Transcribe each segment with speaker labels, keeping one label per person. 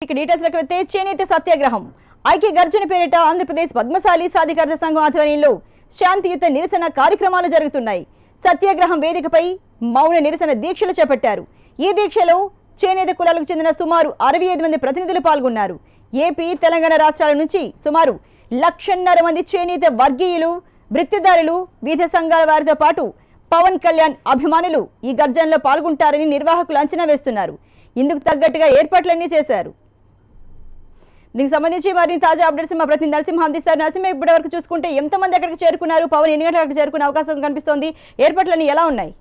Speaker 1: ఇక డీటెయిల్స్ వెళ్తే చేనేత సత్యాగ్రహం ఐక్య గర్జన పేరిట ఆంధ్రప్రదేశ్ పద్మశాలి సాధికారత సంఘం ఆధ్వర్యంలో శాంతియుత నిరసన కార్యక్రమాలు జరుగుతున్నాయి. సత్యాగ్రహం వేదికపై మౌన నిరసన దీక్షలు చేపట్టారు. ఈ దీక్షలో చేనేత కులాలకు చెందిన సుమారు 65 మంది ప్రతినిధులు పాల్గొన్నారు. ఏపీ, తెలంగాణ రాష్ట్రాల నుంచి సుమారు 1,50,000 మంది చేనేత వర్గీయులు, వృత్తిదారులు, వివిధ సంఘాల వారితో పాటు పవన్ కళ్యాణ్ అభిమానులు ఈ గర్జనలో పాల్గొంటారని నిర్వాహకులు అంచనా వేస్తున్నారు. ఇందుకు తగ్గట్టుగా ఏర్పాట్లన్నీ చేశారు. దీనికి సంబంధించి మరిన్ని తాజా అప్డేట్స్ మా ప్రతినిధి నరసింహ అందిస్తారు. నరసింహ, ఇప్పటి వరకు చూసుకుంటే ఎంతమంది అక్కడికి చేరుకున్నారు? పవన్ ఎన్ని గంటలకు చేరుకునే అవకాశం కనిపిస్తోంది? ఏర్పాట్లన్నీ ఎలా ఉన్నాయి?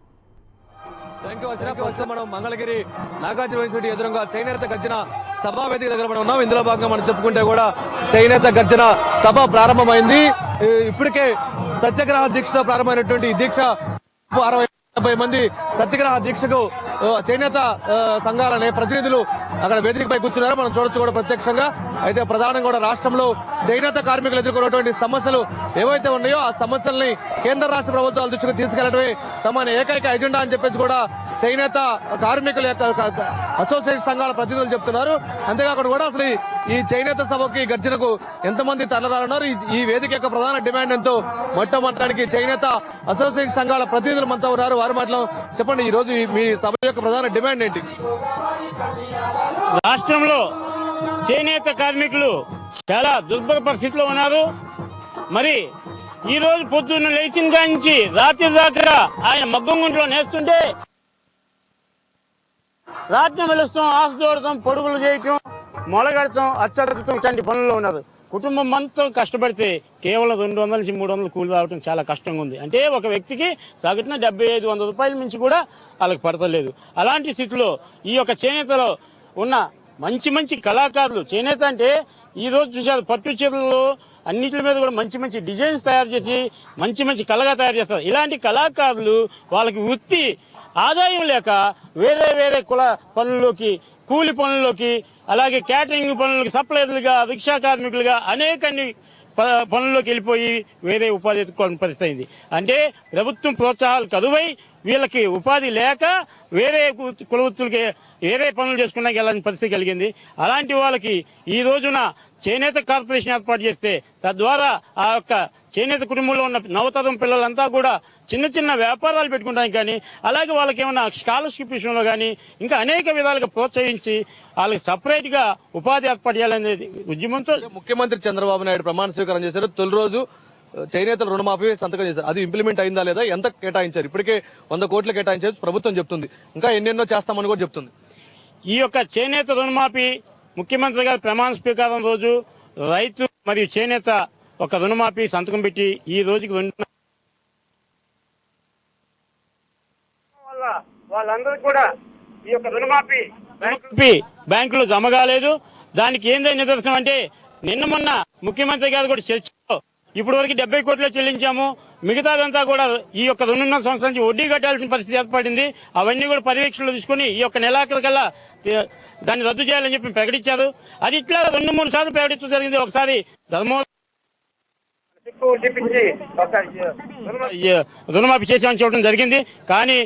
Speaker 2: మనం మంగళగిరి నాగార్జున యూనివర్సిటీ ఎదురుగా చేనేత గర్జన సభా వేదిక దగ్గర మనం ఉన్నాం. ఇందులో భాగంగా మనం చెప్పుకుంటే కూడా చేనేత గర్జన సభ ప్రారంభమైంది. ఇప్పటికే సత్యాగ్రహ దీక్షతో ప్రారంభమైనటువంటి ఈ దీక్ష 60-70 మంది సత్యాగ్రహ దీక్షకు చేనేత సంఘాలనే ప్రతినిధులు అక్కడ వేదికపై కూర్చున్నారు. మనం చూడొచ్చు కూడా ప్రత్యక్షంగా. అయితే ప్రధానంగా కూడా రాష్ట్రంలో చేనేత కార్మికులు ఎదుర్కొన్నటువంటి సమస్యలు ఏవైతే ఉన్నాయో ఆ సమస్యల్ని కేంద్ర రాష్ట్ర ప్రభుత్వాల దృష్టికి తీసుకెళ్లడమే తమ ఏకైక ఎజెండా అని చెప్పేసి కూడా చేనేత కార్మికుల యొక్క అసోసియేషన్ సంఘాల ప్రతినిధులు చెప్తున్నారు. అంతేకాకుండా కూడా అసలు ఈ చేనేత సభకి గర్జనకు ఎంతమంది తరలిరానున్నారు, ఈ వేదిక యొక్క ప్రధాన డిమాండ్ ఎంతో మొట్టమొదటికి చేనేత అసోసియేషన్ సంఘాల ప్రతినిధులు మనతో ఉన్నారు. వారి మాటలు చెప్పండి, ఈ రోజు మీ సభ యొక్క ప్రధాన డిమాండ్ ఏంటి?
Speaker 3: రాష్ట్రంలో చేనేత కార్మికులు చాలా దుర్భర పరిస్థితిలో ఉన్నారు. మరి ఈ రోజు పొద్దున్న లేచిన కాంచి రాత్రి దాకా ఆయన మగ్గంగుంట్లో నేస్తుంటే రాత్రి వెలుస్తాం, ఆశ చూడటం, పొడుగులు చేయటం, మొలగడటం, అచ్చడటం ఇట్లాంటి పనుల్లో ఉన్నారు. కుటుంబం అంతా కష్టపడితే కేవలం 200 నుంచి 300 కూలి రావడం చాలా కష్టంగా ఉంది. అంటే ఒక వ్యక్తికి సగటున 75-100 రూపాయల నుంచి కూడా వాళ్ళకి పడతలేదు. అలాంటి స్థితిలో ఈ యొక్క చేనేతలో ఉన్న మంచి మంచి కళాకారులు, చేనేత అంటే ఈరోజు చూసారు పట్టు చీరలు అన్నిటి మీద కూడా మంచి మంచి డిజైన్స్ తయారు చేసి మంచి మంచి కళగా తయారు చేస్తారు. ఇలాంటి కళాకారులు వాళ్ళకి వృత్తి ఆదాయం లేక వేరే వేరే కుల పనుల్లోకి, కూలి పనుల్లోకి, అలాగే క్యాటరింగ్ పనులకి, సప్లైర్లుగా, రిక్షా కార్మికులుగా అనేక పనుల్లోకి వెళ్ళిపోయి వేరే ఉపాధి ఎత్తుకోవాలని పరిస్థితి అయింది. అంటే ప్రభుత్వం ప్రోత్సాహాలు కరువై వీళ్ళకి ఉపాధి లేక వేరే కుల వృత్తులకి వేరే పనులు చేసుకున్నాక వెళ్ళని పరిస్థితి కలిగింది. అలాంటి వాళ్ళకి ఈ రోజున చేనేత కార్పొరేషన్ ఏర్పాటు చేస్తే తద్వారా ఆ యొక్క చేనేత కుటుంబంలో ఉన్న నవతరం పిల్లలంతా కూడా చిన్న చిన్న వ్యాపారాలు పెట్టుకోవడానికి కానీ, అలాగే వాళ్ళకి ఏమైనా స్కాలర్షిప్ విషయంలో కానీ ఇంకా అనేక విధాలుగా ప్రోత్సహించి వాళ్ళకి సపరేట్గా ఉపాధి ఏర్పాటు చేయాలనేది ఉద్యమంతో
Speaker 2: ముఖ్యమంత్రి చంద్రబాబు నాయుడు ప్రమాణ స్వీకారం చేశారు. తొలి రోజు చేనేతల రుణమాఫీ సంతకం చేశారు. అది ఇంప్లిమెంట్ అయిందా లేదా, ఎంత కేటాయించారు? ఇప్పటికే 100 కోట్లు కేటాయించారు ప్రభుత్వం చెప్తుంది. ఇంకా ఎన్నెన్నో చేస్తామని కూడా చెప్తుంది.
Speaker 3: ఈ యొక్క చేనేత రుణమాఫీ ముఖ్యమంత్రి గారి ప్రమాణ స్వీకారం రోజు రైతు మరియు చేనేత ఒక రుణమాఫీ సంతకం పెట్టి ఈ రోజుకి వాళ్ళందరూ కూడా ఈ యొక్క రుణమాఫీ బ్యాంకులో జమ కాలేదు. దానికి ఏందని నిదర్శనం అంటే నిన్న మొన్న ముఖ్యమంత్రి గారు కూడా చర్చలో ఇప్పటి వరకు 70 కోట్లు చెల్లించాము, మిగతాదంతా కూడా ఈ యొక్క 2.5 సంవత్సరాల నుంచి వడ్డీ కట్టాల్సిన పరిస్థితి ఏర్పడింది. అవన్నీ కూడా పర్యవేక్షణలో తీసుకుని ఈ యొక్క నెలాఖరు కల్లా దాన్ని రద్దు చేయాలని చెప్పి ప్రకటించారు. అది ఇట్లా 2-3 సార్లు ప్రకటించడం జరిగింది. ఒకసారి రుణమాఫీ చేసామని చెప్పడం జరిగింది. కానీ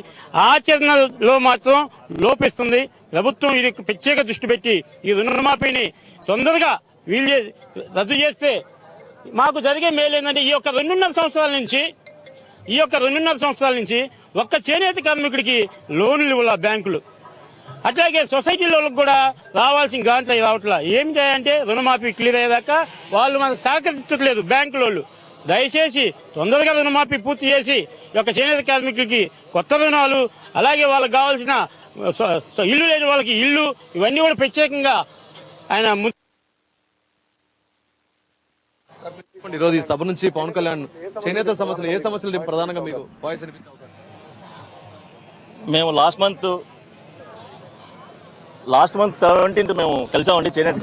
Speaker 3: ఆచరణలో మాత్రం లోపిస్తుంది. ప్రభుత్వం ఇది ప్రత్యేక దృష్టి పెట్టి ఈ రుణమాఫీని తొందరగా రద్దు చేస్తే మాకు జరిగే మేలు ఏంటంటే ఈ యొక్క 2.5 సంవత్సరాల నుంచి ఒక్క చేనేత కార్మికుడికి లోన్లు ఇవ్వాల బ్యాంకులు, అట్లాగే సొసైటీలో కూడా రావాల్సిన గాంట్లు రావట్లా. ఏం చేయాలంటే రుణమాఫీ క్లియర్ అయ్యేదాకా వాళ్ళు మనకు సహకరించట్లేదు బ్యాంకుల వాళ్ళు. దయచేసి తొందరగా రుణమాఫీ పూర్తి చేసి ఈ యొక్క చేనేత కార్మికులకి కొత్త రుణాలు, అలాగే వాళ్ళకి కావాల్సిన ఇల్లు లేని వాళ్ళకి ఇల్లు, ఇవన్నీ కూడా ప్రత్యేకంగా ఆయన
Speaker 2: ఈరోజు ఈ సభ నుంచి పవన్ కళ్యాణ్ చేనేత సమస్యలు, ఏ సమస్యలు ప్రధానంగా మీకు వాయిస్ వినిపించారు?
Speaker 4: మేము లాస్ట్ మంత్ 17th మేము కలిసామండి. చేనేత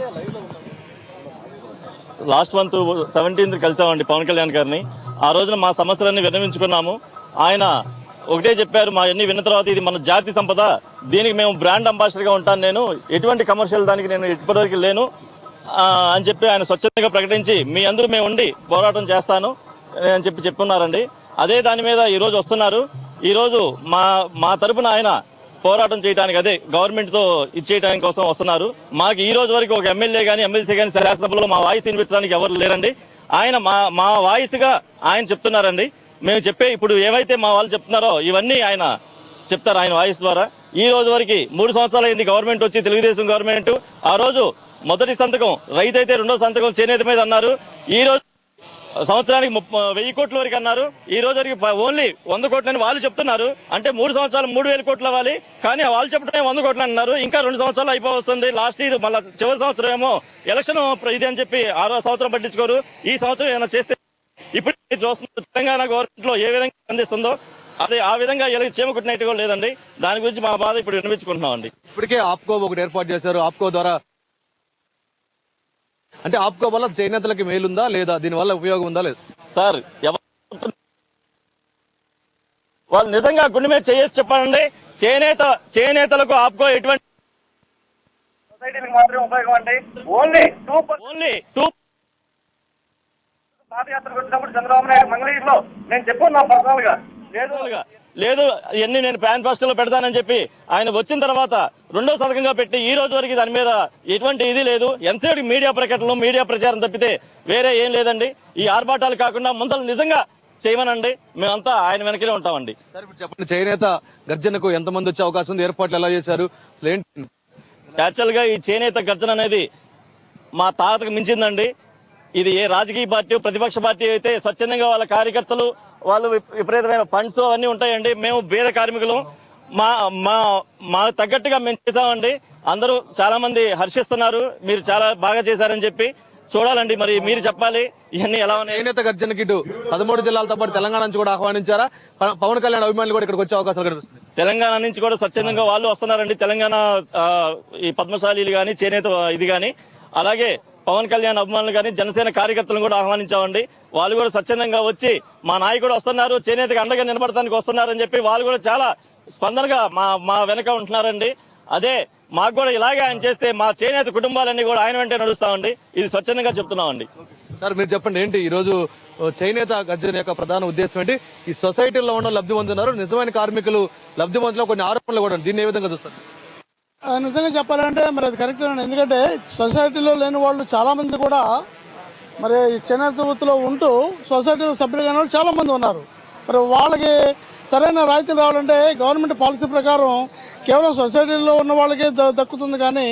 Speaker 4: లాస్ట్ మంత్ 17th కలిసామండి పవన్ కళ్యాణ్ గారిని. ఆ రోజున మా సమస్యలన్నీ విన్నవించుకున్నాము. ఆయన ఒకటే చెప్పారు, మా అన్ని విన్న తర్వాత ఇది మన జాతి సంపద, దీనికి మేము బ్రాండ్ అంబాసిడర్గా ఉంటాను, నేను ఎటువంటి కమర్షియల్ దానికి నేను ఇప్పటివరకు లేను అని చెప్పి ఆయన స్వచ్ఛందంగా ప్రకటించి మీ అందరూ మేము ఉండి పోరాటం చేస్తాను అని చెప్పున్నారండి. అదే దాని మీద ఈరోజు వస్తున్నారు. ఈరోజు మా తరపున ఆయన పోరాటం చేయడానికి, అదే గవర్నమెంట్ తో ఇచ్చేయడానికి కోసం వస్తున్నారు. మాకు ఈ రోజు వరకు ఒక ఎమ్మెల్యే కానీ ఎమ్మెల్సీ కానీ శాసనసభలో మా వాయిస్ వినిపించడానికి ఎవరు లేరండి. ఆయన మా వాయిస్ గా ఆయన చెప్తున్నారండి. మేము చెప్పే ఇప్పుడు ఏవైతే మా వాళ్ళు చెప్తున్నారో ఇవన్నీ ఆయన చెప్తారు ఆయన వాయిస్ ద్వారా. ఈ రోజు వరకు 3 సంవత్సరాలు అయింది గవర్నమెంట్ వచ్చి, తెలుగుదేశం గవర్నమెంట్. ఆ రోజు మొదటి సంతకం రైతు అయితే, రెండో సంతకం చేనేత మీద అన్నారు. ఈ రోజు సంవత్సరానికి 1000 కోట్ల వరకు అన్నారు. ఈ రోజు వరకు ఓన్లీ 100 కోట్లు అని వాళ్ళు చెప్తున్నారు. అంటే 3 సంవత్సరాలు 3000 కోట్లు అవ్వాలి, కానీ వాళ్ళు చెప్పడమే 100 కోట్లు అన్నారు. ఇంకా 2 సంవత్సరాలు అయిపోతుంది. లాస్ట్ ఇయర్ మళ్ళీ చివరి సంవత్సరం ఏమో ఎలక్షన్ ఇది అని చెప్పి 6వ సంవత్సరం పట్టించుకోరు. ఈ సంవత్సరం ఏమైనా చేస్తే ఇప్పుడు చూస్తున్న తెలంగాణ గవర్నమెంట్ లో ఏ విధంగా అందిస్తుందో అదే ఆ విధంగా ఎలాగ చేమకుట్టినట్టుగా లేదండి. దాని గురించి మా బాధ ఇప్పుడు వినిపించుకుంటున్నామండి.
Speaker 2: ఇప్పటికే ఆప్కో ఒకటి ఏర్పాటు చేశారు. ఆప్కో ద్వారా అంటే ఆప్కో వల్ల చేనేతలకి మేలుందా లేదా, దీని వల్ల ఉపయోగం ఉందా లేదా?
Speaker 4: సార్ వాళ్ళు నిజంగా గుండె మీద చేసి చెప్పాలండి. చేనేతలకు ఆప్కో ఎటువంటి
Speaker 5: సొసైటీలకు మాత్రమే ఉపయోగం అండి. ఓన్లీ టూ పాదయాత్రకు వచ్చినప్పుడు చంద్రబాబు నాయుడు మంగళగిరిలో నేను చెప్పుకున్నా పర్సనల్ గా
Speaker 4: లేదు ఇవన్నీ నేను మేనిఫెస్టోలో పెడతానని చెప్పి ఆయన వచ్చిన తర్వాత 2వ సంతకంగా పెట్టి ఈ రోజు వరకు దాని మీద ఎటువంటి ఇది లేదు. ఎంతసేపు మీడియా ప్రకటనలు, మీడియా ప్రచారం తప్పితే వేరే ఏం లేదండి. ఈ ఆర్భాటాలు కాకుండా ముందలు నిజంగా చేయమనండి. మేమంతా ఆయన వెనకనే ఉంటామండి.
Speaker 2: సార్ ఇప్పుడు చెప్పండి, చేనేత గర్జనకు ఎంతమంది వచ్చే అవకాశం ఉంది? ఏర్పాట్లు ఎలా చేశారు?
Speaker 4: యాక్చువల్ గా ఈ చేనేత గర్జన అనేది మా తాతకు మించిందండి. ఇది ఏ రాజకీయ పార్టీ, ప్రతిపక్ష పార్టీ అయితే స్వచ్ఛందంగా వాళ్ళ కార్యకర్తలు వాళ్ళు విపరీతమైన ఫండ్స్ అవన్నీ ఉంటాయండి. మేము పేద కార్మికులు, మా తగ్గట్టుగా మేము చేసామండి. అందరూ చాలా మంది హర్షిస్తున్నారు, మీరు చాలా బాగా చేశారని చెప్పి. చూడాలండి, మరి మీరు చెప్పాలి ఇవన్నీ ఎలా ఉన్నాయి.
Speaker 2: చేనేత గర్జనకి ఇటు 13 జిల్లాలతో పాటు తెలంగాణ నుంచి కూడా ఆహ్వానించారా? పవన్ కళ్యాణ్ అభిమానులు కూడా ఇక్కడికి వచ్చే అవకాశాలు కనిపిస్తుంది.
Speaker 4: తెలంగాణ నుంచి కూడా స్వచ్ఛందంగా వాళ్ళు వస్తున్నారండి. తెలంగాణ ఈ పద్మశాలీలు కానీ, చేనేత ఇది కానీ, అలాగే పవన్ కళ్యాణ్ అభిమానులు కానీ, జనసేన కార్యకర్తలను కూడా ఆహ్వానించామండి. వాళ్ళు కూడా స్వచ్ఛందంగా వచ్చి మా నాయకుడు వస్తున్నారు, చేనేతకు అండగా నిలబడటానికి వస్తున్నారని చెప్పి వాళ్ళు కూడా చాలా స్పందనగా మా వెనక ఉంటున్నారండి. అదే మాకు కూడా ఇలాగే ఆయన చేస్తే మా చేనేత కుటుంబాలన్నీ కూడా ఆయన వెంటే నడుస్తామండి. ఇది స్వచ్ఛందంగా చెప్తున్నామండి.
Speaker 2: సార్ మీరు చెప్పండి, ఏంటి ఈ రోజు చేనేత గర్జన యొక్క ప్రధాన ఉద్దేశం ఏంటి? ఈ సొసైటీలో ఉన్న లబ్ధి పొందుతున్నారు, నిజమైన కార్మికులు లబ్ధి పొందుతున్న కొన్ని ఆరోపణలు కూడా, దీన్ని ఏ విధంగా చూస్తారు?
Speaker 6: నిజంగా చెప్పాలంటే మరి అది కరెక్ట్. ఎందుకంటే సొసైటీలో లేని వాళ్ళు చాలామంది కూడా మరి చేనేత వృత్తిలో ఉంటూ సొసైటీలో సభ్యులు కాని వాళ్ళు చాలామంది ఉన్నారు. మరి వాళ్ళకి సరైన రాయితీలు రావాలంటే గవర్నమెంట్ పాలసీ ప్రకారం కేవలం సొసైటీలో ఉన్న వాళ్ళకే దక్కుతుంది, కానీ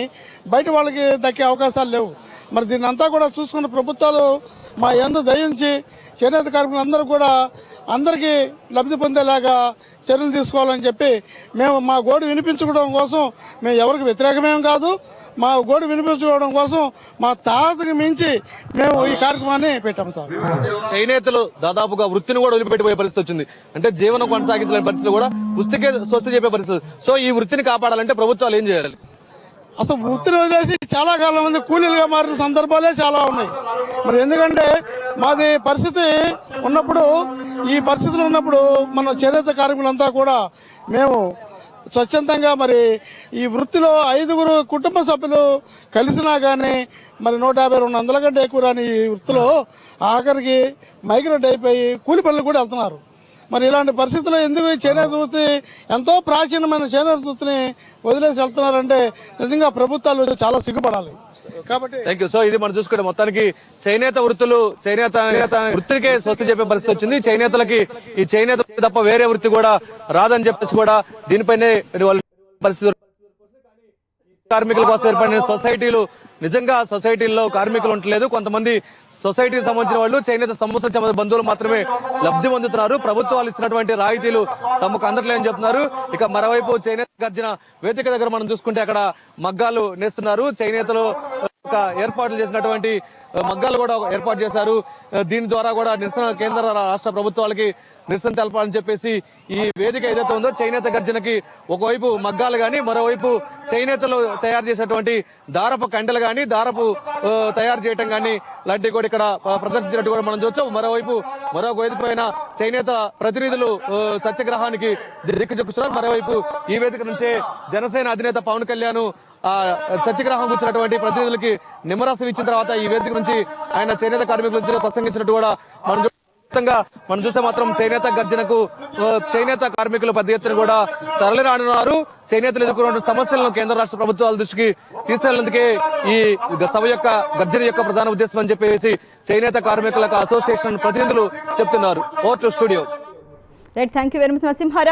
Speaker 6: బయట వాళ్ళకి దక్కే అవకాశాలు లేవు. మరి దీన్ని అంతా కూడా చూసుకున్న ప్రభుత్వాలు మా యందు దయించి చేనేత కార్మికులందరూ కూడా అందరికీ లబ్ధి పొందేలాగా చర్యలు తీసుకోవాలని చెప్పి మేము మా గోడు వినిపించుకోవడం కోసం మేము ఎవరికి వ్యతిరేకమేం కాదు. మా గోడు వినిపించుకోవడం కోసం మా తాతకి మించి మేము ఈ కార్యక్రమాన్ని పెట్టాము. సార్
Speaker 2: చేనేతలు దాదాపుగా వృత్తిని కూడా వదిలిపెట్టిపోయే పరిస్థితి వచ్చింది. అంటే జీవనం కొనసాగించలేని పరిస్థితులు కూడా వృత్తికే స్వస్తి చెప్పే పరిస్థితి. సో ఈ వృత్తిని కాపాడాలంటే ప్రభుత్వాలు ఏం చేయాలి?
Speaker 6: అసలు వృత్తిని వదిలేసి చాలా కాలం మంది కూలీలుగా మారిన సందర్భాలే చాలా ఉన్నాయి. మరి ఎందుకంటే మాది పరిస్థితి ఉన్నప్పుడు, ఈ పరిస్థితులు ఉన్నప్పుడు మన చేనేత కార్మికులంతా కూడా మేము స్వచ్ఛందంగా మరి ఈ వృత్తిలో 5గురు కుటుంబ సభ్యులు కలిసినా కానీ మరి 150-200 కంటే ఎక్కువ రాని ఈ వృత్తిలో ఆఖరికి మైగ్రేట్ అయిపోయి కూలి పనులు కూడా వెళ్తున్నారు. మరి ఇలాంటి పరిస్థితుల్లో ఎందుకు ఈ చేనేత వృత్తి, ఎంతో ప్రాచీనమైన చేనేత వృత్తిని వదిలేసి వెళ్తున్నారంటే నిజంగా ప్రభుత్వాలు చాలా సిగ్గుపడాలి. కాబట్టి
Speaker 2: థ్యాంక్ యూ. సో ఇది మనం చూసుకుంటే మొత్తానికి చేనేత వృత్తికే స్వస్తి చెప్పే పరిస్థితి వచ్చింది. చేనేతలకి ఈ చేనేత తప్ప వేరే వృత్తి కూడా రాదని చెప్పేసి కూడా దీనిపైనే వాళ్ళ పరిస్థితి. కార్మికుల కోసం ఏర్పడిన సొసైటీలు, నిజంగా సొసైటీల్లో కార్మికులు ఉండలేదు. కొంతమంది సొసైటీకి సంబంధించిన వాళ్ళు, చేనేత సంబంధించిన బంధువులు మాత్రమే లబ్ధి పొందుతున్నారు. ప్రభుత్వాలు ఇస్తున్నటువంటి రాయితీలు తమకు అందట్లేదని చెప్తున్నారు. ఇక మరోవైపు చేనేత గర్జన వేదిక దగ్గర మనం చూసుకుంటే అక్కడ మగ్గాలు నేస్తున్నారు. చేనేతలు ఏర్పాట్లు చేసినటువంటి మగ్గాలు కూడా ఏర్పాటు చేశారు. దీని ద్వారా కూడా నిరసన, కేంద్ర రాష్ట్ర ప్రభుత్వాలకి నిరసన తెలపాలని చెప్పేసి ఈ వేదిక ఏదైతే ఉందో చేనేత గర్జనకి ఒకవైపు మగ్గాలు కానీ, మరోవైపు చేనేతలు తయారు చేసినటువంటి దారపు కండలు కానీ, దారపు తయారు చేయటం కానీ లాంటివి కూడా ఇక్కడ ప్రదర్శించినట్టు కూడా మనం చూస్తాం. మరోవైపు మరో వేదిక పైన చేనేత ప్రతినిధులు సత్యాగ్రహానికి దిక్కు చూపిస్తున్నారు. మరోవైపు ఈ వేదిక నుంచే జనసేన అధినేత పవన్ కళ్యాణ్ సత్యాగ్రహం కూర్చున్నటువంటి ప్రతినిధులకి నిమ్మరసం ఇచ్చిన తర్వాత ఈ వేదిక నుంచి ఆయన చేనేత కార్మికుల నుంచి ప్రసంగించినట్టు కూడా మనం మొత్తంగా మనం చూస్తే మాత్రం చేనేత గర్జనకు చేనేత కార్మికులు పెద్ద ఎత్తున కూడా తరలి రానున్నారు. చేనేతలు ఎదుర్కొన్న సమస్యలను కేంద్ర రాష్ట్ర ప్రభుత్వాల దృష్టికి తీసుకెళ్లేందుకే ఈ సభ యొక్క గర్జన యొక్క ప్రధాన ఉద్దేశం అని చెప్పేసి చేనేత కార్మికుల అసోసియేషన్ ప్రతినిధులు చెప్తున్నారు. Over to studio.
Speaker 1: Right, thank you very much Narasimha Rao.